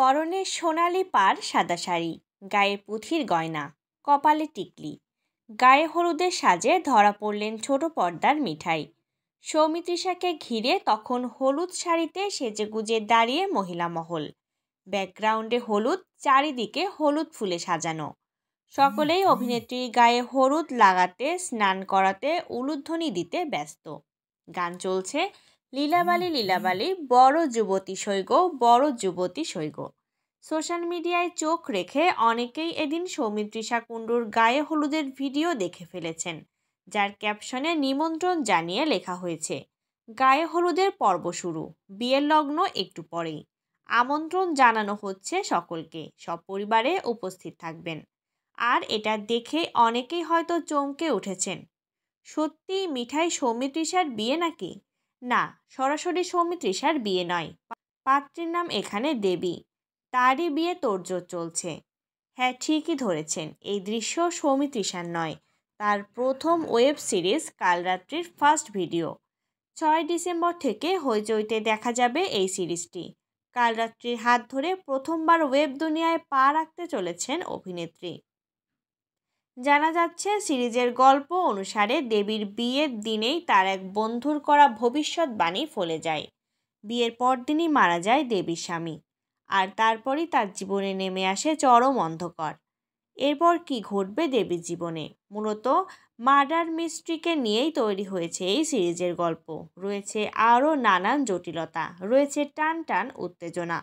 পরনে সোনালি পাড় সাদা শাড়ি, গায়ে পুঁথির গয়না, কপালে টিকলি, গায়ে হলুদের সাজে ধরা পড়লেন ছোট পর্দার মিঠাই। সৌমিত্রিষাকে ঘিরে তখন হলুদ শাড়িতে সেজেগুজে দাঁড়িয়ে মহিলা মহল। ব্যাকগ্রাউন্ডে হলুদ, চারিদিকে হলুদ ফুলে সাজানো। সকলেই অভিনেত্রীর গায়ে হলুদ লাগাতে, স্নান করাতে, উলুধ্বনি দিতে ব্যস্ত। গান চলছে লীলাবালি লীলাবালি, বড় যুবতী সৈগ, বড় যুবতী সৈগ। সোশ্যাল মিডিয়ায় চোখ রেখে অনেকেই এদিন সৌমিত্রিষা কুণ্ডুর গায়ে হলুদের ভিডিও দেখে ফেলেছেন, যার ক্যাপশনে নিমন্ত্রণ জানিয়ে লেখা হয়েছে, গায়ে হলুদের পর্ব শুরু, বিয়ের লগ্ন একটু পরেই। আমন্ত্রণ জানানো হচ্ছে সকলকে, সপরিবারে উপস্থিত থাকবেন। আর এটা দেখে অনেকেই হয়তো চমকে উঠেছেন, সত্যি মিঠাই সৌমিত্রিষার বিয়ে নাকি? না, সরাসরি সৌমিত্রিষার বিয়ে নয়, পাত্রীর নাম এখানে দেবী, তারই বিয়ে তোড়জোড় চলছে। হ্যাঁ, ঠিকই ধরেছেন, এই দৃশ্য সৌমিত্রিষার নয়, তার প্রথম ওয়েব সিরিজ কালরাত্রির ফার্স্ট ভিডিও। 6 ডিসেম্বর থেকে হইচইতে দেখা যাবে এই সিরিজটি। কালরাত্রির হাত ধরে প্রথমবার ওয়েব দুনিয়ায় পা রাখতে চলেছেন অভিনেত্রী। জানা যাচ্ছে, সিরিজের গল্প অনুসারে দেবীর বিয়ের দিনেই তার এক বন্ধুর করা ভবিষ্যৎবাণী ফলে যায়। বিয়ের পরদিনই মারা যায় দেবীর স্বামী, আর তারপরই তার জীবনে নেমে আসে চরম অন্ধকার। এরপর কি ঘটবে দেবীর জীবনে? মূলত মার্ডার মিস্ট্রিকে নিয়েই তৈরি হয়েছে এই সিরিজের গল্প। রয়েছে আরও নানান জটিলতা, রয়েছে টান টান উত্তেজনা।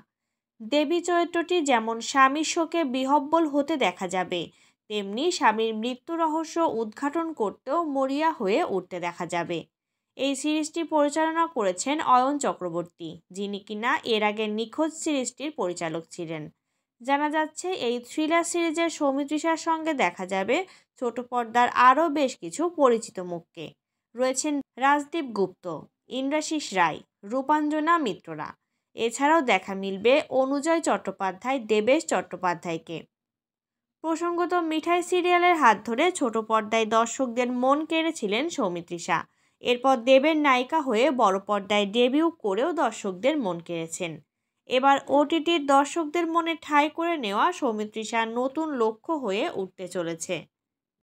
দেবী চরিত্রটি যেমন স্বামীর শোকে বিহ্বল হতে দেখা যাবে, তেমনি স্বামীর মৃত্যু রহস্য উদ্ঘাটন করতেও মরিয়া হয়ে উঠতে দেখা যাবে। এই সিরিজটি পরিচালনা করেছেন অয়ন চক্রবর্তী, যিনি কিনা এর আগে নিখোঁজ সিরিজটির পরিচালক ছিলেন। জানা যাচ্ছে, এই থ্রিলার সিরিজের সৌমিত্রিষার সঙ্গে দেখা যাবে ছোট পর্দার আরও বেশ কিছু পরিচিত মুখকে। রয়েছেন রাজদীপ গুপ্ত, ইন্দ্রাশিস রায়, রূপাঞ্জনা মিত্ররা। এছাড়াও দেখা মিলবে অনুজয় চট্টোপাধ্যায়, দেবেশ চট্টোপাধ্যায়কে। প্রসঙ্গত, মিঠাই সিরিয়ালের হাত ধরে ছোট পর্দায় দর্শকদের মন কেড়েছিলেন সৌমিত্রিষা। এরপর দেবের নায়িকা হয়ে বড় পর্দায় ডেবিউ করেও দর্শকদের মন কেড়েছেন। এবার ওটিটির দর্শকদের মনে ঠাঁই করে নেওয়া সৌমিত্রিষার নতুন লক্ষ্য হয়ে উঠতে চলেছে।